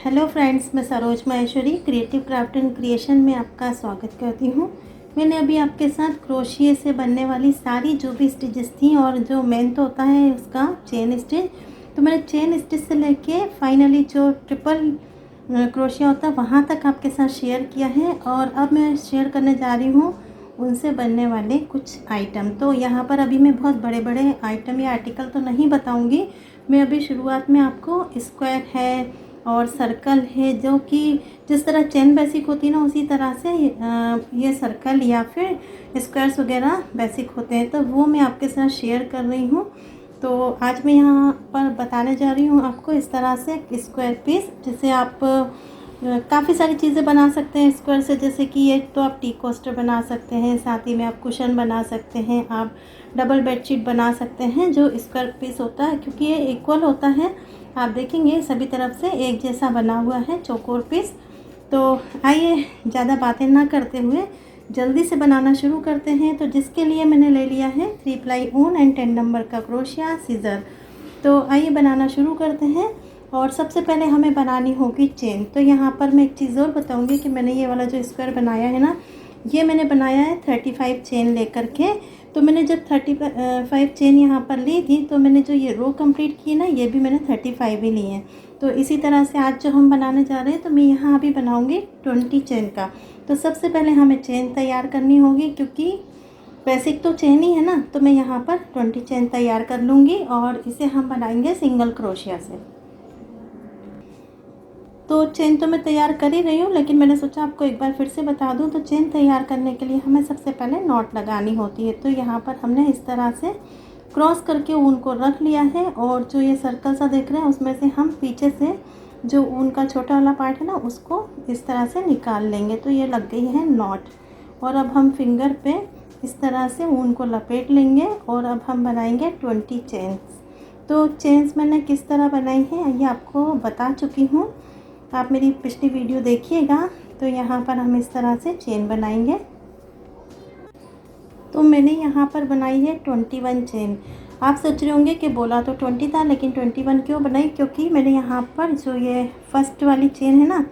Hello friends, मैं Saroj Maheshwari creative craft and creation में आपका स्वागत करती हूँ। मैंने अभी आपके साथ क्रोशिए से बनने वाली सारी जो भी स्टिचेस थी और जो मेन तो होता है उसका चेन स्टिच, तो मैंने चेन स्टिच से लेके फाइनली जो ट्रिपल क्रोशिया होता है वहाँ तक आपके साथ शेयर किया है। और अब मैं शेयर करने जा रही हूँ उनसे बनने वाले कुछ आइटम। तो यहाँ पर अभी मैं बहुत बड़े बड़े आइटम या आर्टिकल तो नहीं बताऊँगी। मैं अभी शुरुआत में आपको स्क्वायर है और सर्कल है, जो कि जिस तरह चेन बेसिक होती है ना उसी तरह से ये सर्कल या फिर स्क्वायर्स वगैरह बेसिक होते हैं, तो वो मैं आपके साथ शेयर कर रही हूँ। तो आज मैं यहाँ पर बताने जा रही हूँ आपको इस तरह से स्क्वायर पीस, जिसे आप काफ़ी सारी चीज़ें बना सकते हैं स्क्वायर से। जैसे कि ये तो आप टी कोस्टर बना सकते हैं, साथ ही में आप कुशन बना सकते हैं, आप डबल बेडशीट बना सकते हैं जो स्क्वायर पीस होता है, क्योंकि ये इक्वल होता है। आप देखेंगे सभी तरफ से एक जैसा बना हुआ है चौकोर पीस। तो आइए ज़्यादा बातें ना करते हुए जल्दी से बनाना शुरू करते हैं। तो जिसके लिए मैंने ले लिया है 3 प्लाई ऊन एंड 10 नंबर का क्रोशिया सीज़र। तो आइए बनाना शुरू करते हैं। और सबसे पहले हमें बनानी होगी चेन। तो यहाँ पर मैं एक चीज़ और बताऊँगी कि मैंने ये वाला जो स्क्वायर बनाया है ना, ये मैंने बनाया है 35 चेन लेकर के। तो मैंने जब 35 चेन यहाँ पर ली थी, तो मैंने जो ये रो कंप्लीट की ना, ये भी मैंने 35 ही ली है। तो इसी तरह से आज जो हम बनाने जा रहे हैं, तो मैं यहाँ अभी बनाऊँगी 20 चेन का। तो सबसे पहले हमें चेन तैयार करनी होगी, क्योंकि बेसिक तो चेन ही है ना। तो मैं यहाँ पर 20 चेन तैयार कर लूँगी और इसे हम बनाएंगे सिंगल क्रोशिया से। तो चेन तो मैं तैयार कर ही रही हूँ, लेकिन मैंने सोचा आपको एक बार फिर से बता दूँ। तो चेन तैयार करने के लिए हमें सबसे पहले नॉट लगानी होती है। तो यहाँ पर हमने इस तरह से क्रॉस करके ऊन को रख लिया है, और जो ये सर्कल सा देख रहे हैं उसमें से हम पीछे से जो ऊन का छोटा वाला पार्ट है ना, उसको इस तरह से निकाल लेंगे। तो ये लग गई है नॉट। और अब हम फिंगर पे इस तरह से ऊन को लपेट लेंगे और अब हम बनाएंगे 20 चेन्स। तो चेन्स मैंने किस तरह बनाई है ये आपको बता चुकी हूँ, आप मेरी पिछली वीडियो देखिएगा। तो यहाँ पर हम इस तरह से चेन बनाएंगे। तो मैंने यहाँ पर बनाई है 21 चेन। आप सोच रहे होंगे कि बोला तो 20 था, लेकिन 21 क्यों बनाई? क्योंकि मैंने यहाँ पर जो ये फर्स्ट वाली चेन है ना,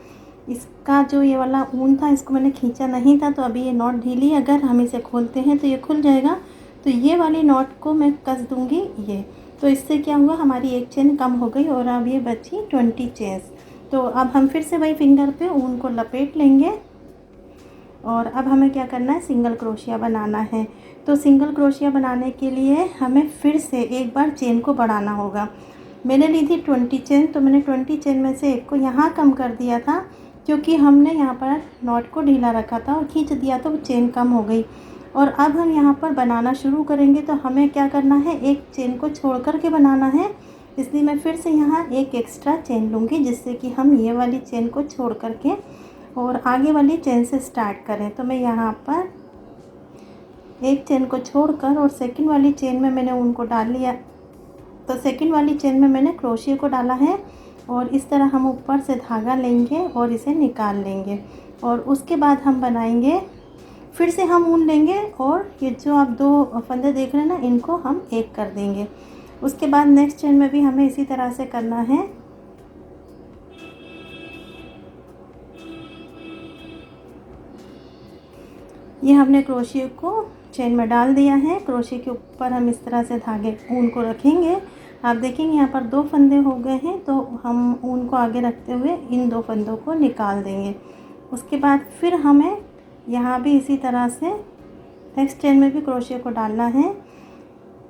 इसका जो ये वाला ऊन था इसको मैंने खींचा नहीं था। तो अभी ये नॉट ढीली, अगर हम इसे खोलते हैं तो ये खुल जाएगा। तो ये वाली नॉट को मैं कस दूँगी ये। तो इससे क्या हुआ, हमारी एक चेन कम हो गई और अब ये बची 20 चेन्स। तो अब हम फिर से वही फिंगर पे ऊन को लपेट लेंगे और अब हमें क्या करना है, सिंगल क्रोशिया बनाना है। तो सिंगल क्रोशिया बनाने के लिए हमें फिर से एक बार चेन को बढ़ाना होगा। मैंने ली थी 20 चेन, तो मैंने 20 चेन में से एक को यहाँ कम कर दिया था, क्योंकि हमने यहाँ पर नॉट को ढीला रखा था और खींच दिया तो चेन कम हो गई। और अब हम यहाँ पर बनाना शुरू करेंगे, तो हमें क्या करना है, एक चेन को छोड़ कर के बनाना है। इसलिए मैं फिर से यहाँ एक एक्स्ट्रा चेन लूँगी, जिससे कि हम ये वाली चेन को छोड़ करके और आगे वाली चेन से स्टार्ट करें। तो मैं यहाँ पर एक चेन को छोड़कर और सेकंड वाली चेन में मैंने उनको डाल लिया। तो सेकंड वाली चेन में मैंने क्रोशिया को डाला है और इस तरह हम ऊपर से धागा लेंगे और इसे निकाल लेंगे। और उसके बाद हम बनाएंगे, फिर से हम ऊन लेंगे और ये जो आप दो फंदे देख रहे हैं ना, इनको हम एक कर देंगे। उसके बाद नेक्स्ट चेन में भी हमें इसी तरह से करना है। ये हमने क्रोशिया को चेन में डाल दिया है। क्रोशिया के ऊपर हम इस तरह से धागे ऊन को रखेंगे। आप देखेंगे यहाँ पर 2 फंदे हो गए हैं, तो हम ऊन को आगे रखते हुए इन 2 फंदों को निकाल देंगे। उसके बाद फिर हमें यहाँ भी इसी तरह से नेक्स्ट चेन में भी क्रोशिया को डालना है,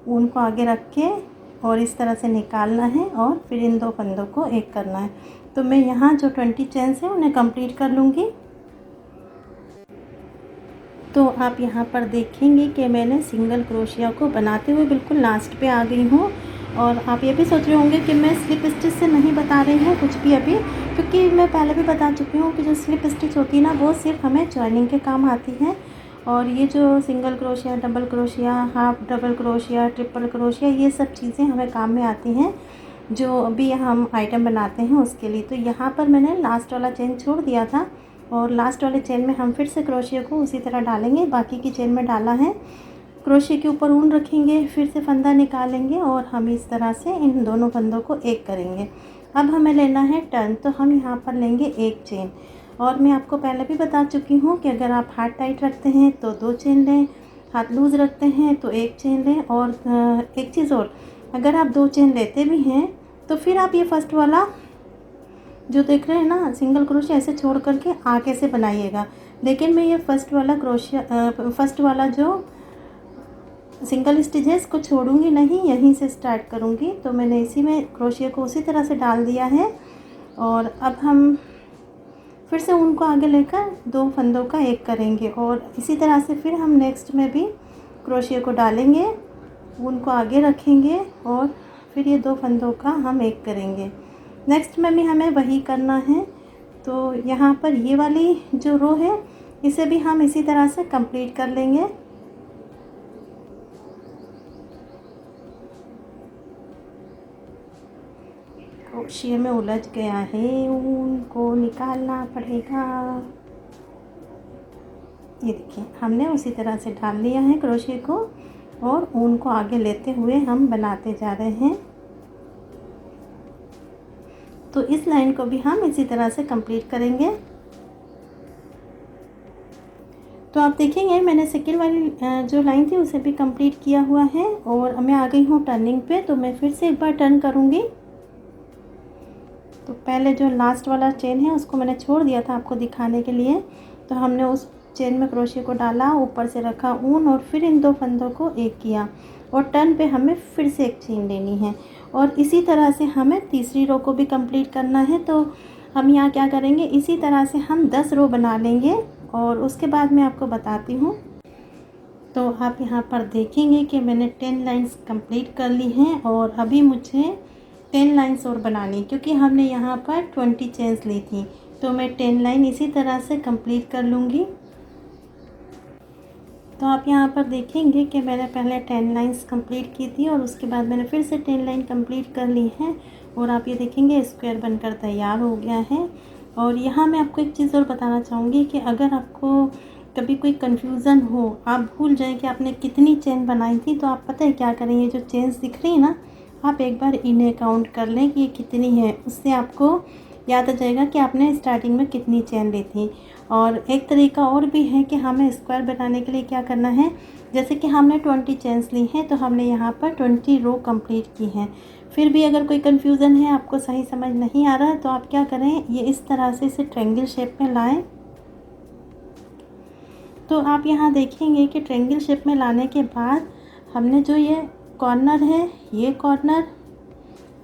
ऊन को आगे रख के और इस तरह से निकालना है और फिर इन 2 फंदों को एक करना है। तो मैं यहाँ जो 20 चेन्स हैं उन्हें कंप्लीट कर लूँगी। तो आप यहाँ पर देखेंगे कि मैंने सिंगल क्रोशिया को बनाते हुए बिल्कुल लास्ट पे आ गई हूँ। और आप ये भी सोच रहे होंगे कि मैं स्लिप स्टिच से नहीं बता रही हूँ कुछ भी अभी, क्योंकि मैं पहले भी बता चुकी हूँ कि जो स्लिप स्टिच होती है ना, वो सिर्फ हमें जॉइनिंग के काम आती है। और ये जो single crochet, double crochet, half double crochet, triple crochet, ये सब चीज़ें हमें काम में आती हैं जो अभी हम आइटम बनाते हैं उसके लिए। तो यहाँ पर मैंने लास्ट वाला चेन छोड़ दिया था और लास्ट वाले चेन में हम फिर से क्रोशिया को उसी तरह डालेंगे, बाकी की चेन में डाला है। क्रोशे के ऊपर ऊन रखेंगे, फिर से फंदा निकालेंगे और हम इस तरह से इन दोनों फंदों को एक करेंगे। अब हमें लेना है टर्न, तो हम यहाँ पर लेंगे एक चेन। और मैं आपको पहले भी बता चुकी हूँ कि अगर आप हाथ टाइट रखते हैं तो 2 चेन लें, हाथ लूज़ रखते हैं तो 1 चेन लें। और एक चीज़ और, अगर आप 2 चेन लेते भी हैं तो फिर आप ये फर्स्ट वाला जो देख रहे हैं ना सिंगल क्रोशे, ऐसे छोड़ करके आगे से बनाइएगा। लेकिन मैं ये फर्स्ट वाला जो सिंगल स्टिच है इसको छोड़ूंगी नहीं, यहीं से स्टार्ट करूंगी। तो मैंने इसी में क्रोशिया को उसी तरह से डाल दिया है। और अब हम फिर से ऊन को आगे लेकर 2 फंदों का एक करेंगे और इसी तरह से फिर हम नेक्स्ट में भी क्रोशिया को डालेंगे, ऊन को आगे रखेंगे और फिर ये 2 फंदों का हम एक करेंगे। नेक्स्ट में भी हमें वही करना है। तो यहाँ पर ये वाली जो रो है इसे भी हम इसी तरह से कंप्लीट कर लेंगे। क्रोशिया में उलझ गया है, ऊन को निकालना पड़ेगा। ये देखिए हमने उसी तरह से डाल लिया है क्रोशिया को और ऊन को आगे लेते हुए हम बनाते जा रहे हैं। तो इस लाइन को भी हम इसी तरह से कंप्लीट करेंगे। तो आप देखेंगे मैंने सेकंड वाली जो लाइन थी उसे भी कंप्लीट किया हुआ है और मैं आ गई हूँ टर्निंग पे। तो मैं फिर से एक बार टर्न करूँगी। तो पहले जो लास्ट वाला चेन है उसको मैंने छोड़ दिया था आपको दिखाने के लिए। तो हमने उस चेन में क्रोशिया को डाला, ऊपर से रखा ऊन और फिर इन 2 फंदों को एक किया और टर्न पे हमें फिर से एक चेन लेनी है। और इसी तरह से हमें तीसरी रो को भी कंप्लीट करना है। तो हम यहाँ क्या करेंगे, इसी तरह से हम 10 रो बना लेंगे और उसके बाद मैं आपको बताती हूँ। तो आप यहाँ पर देखेंगे कि मैंने 10 लाइंस कंप्लीट कर ली हैं और अभी मुझे 10 लाइंस और बनानी, क्योंकि हमने यहाँ पर 20 चेन्स ली थी। तो मैं 10 लाइन इसी तरह से कंप्लीट कर लूँगी। तो आप यहाँ पर देखेंगे कि मैंने पहले 10 लाइंस कंप्लीट की थी और उसके बाद मैंने फिर से 10 लाइन कंप्लीट कर ली हैं और आप ये देखेंगे स्क्वायर बनकर तैयार हो गया है। और यहाँ मैं आपको एक चीज़ और बताना चाहूँगी कि अगर आपको कभी कोई कन्फ्यूज़न हो, आप भूल जाएं कि आपने कितनी चेन बनाई थी, तो आप पता है क्या करें, ये जो चेन्स दिख रही है ना, आप एक बार इन्हें काउंट कर लें कि ये कितनी है। उससे आपको याद आ जाएगा कि आपने स्टार्टिंग में कितनी चेन ली थी। और एक तरीका और भी है कि हमें स्क्वायर बनाने के लिए क्या करना है, जैसे कि हमने 20 चेन्स ली हैं तो हमने यहाँ पर 20 रो कंप्लीट की हैं। फिर भी अगर कोई कन्फ्यूज़न है, आपको सही समझ नहीं आ रहा है, तो आप क्या करें, ये इस तरह से इसे ट्रायंगल शेप में लाएं। तो आप यहाँ देखेंगे कि ट्रायंगल शेप में लाने के बाद हमने जो ये कॉर्नर है, ये कॉर्नर,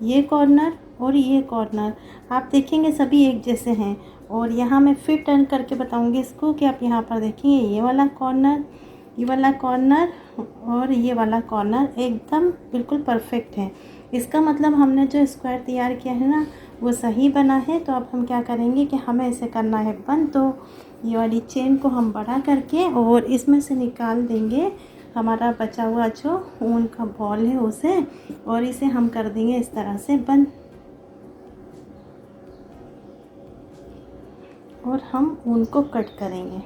ये कॉर्नर और ये कॉर्नर, आप देखेंगे सभी एक जैसे हैं। और यहाँ मैं फिर टर्न करके बताऊँगी इसको कि आप यहाँ पर देखेंगे ये वाला कॉर्नर, ये वाला कॉर्नर और ये वाला कॉर्नर एकदम बिल्कुल परफेक्ट है। इसका मतलब हमने जो स्क्वायर तैयार किया है ना वो सही बना है। तो अब हम क्या करेंगे कि हमें इसे करना है बंद। तो ये वाली चेन को हम बड़ा करके और इसमें से निकाल देंगे हमारा बचा हुआ जो ऊन का बॉल है उसे, और इसे हम कर देंगे इस तरह से बंद। और हम ऊन को कट करेंगे।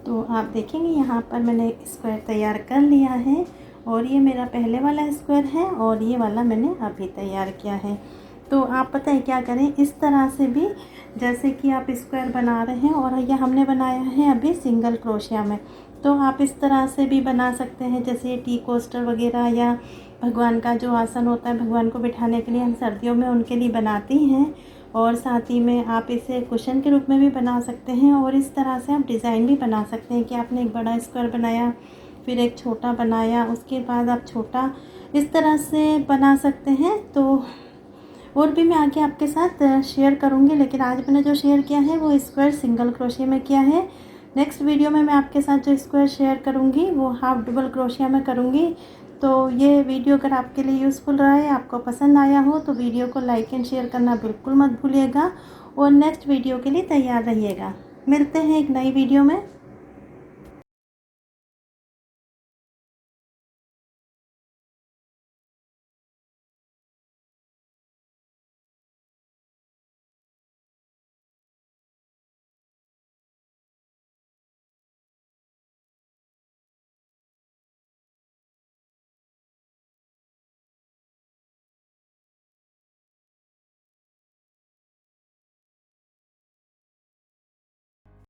तो आप देखेंगे यहाँ पर मैंने स्क्वायर तैयार कर लिया है और ये मेरा पहले वाला स्क्वायर है और ये वाला मैंने अभी तैयार किया है। तो आप पता है क्या करें, इस तरह से भी जैसे कि आप स्क्वायर बना रहे हैं और ये हमने बनाया है अभी सिंगल क्रोशिया में, तो आप इस तरह से भी बना सकते हैं। जैसे ये टी कोस्टर वगैरह या भगवान का जो आसन होता है, भगवान को बिठाने के लिए हम सर्दियों में उनके लिए बनाती हैं। और साथ ही में आप इसे कुशन के रूप में भी बना सकते हैं और इस तरह से आप डिज़ाइन भी बना सकते हैं कि आपने एक बड़ा स्क्वायर बनाया, फिर एक छोटा बनाया, उसके बाद आप छोटा, इस तरह से बना सकते हैं। तो और भी मैं आगे आपके साथ शेयर करूंगी, लेकिन आज मैंने जो शेयर किया है वो स्क्वायर सिंगल क्रोशिया में किया है। नेक्स्ट वीडियो में मैं आपके साथ जो स्क्वायर शेयर करूंगी वो हाफ डबल क्रोशिया में करूंगी। तो ये वीडियो अगर आपके लिए यूज़फुल रहा है, आपको पसंद आया हो, तो वीडियो को लाइक एंड शेयर करना बिल्कुल मत भूलिएगा और नेक्स्ट वीडियो के लिए तैयार रहिएगा। मिलते हैं एक नई वीडियो में।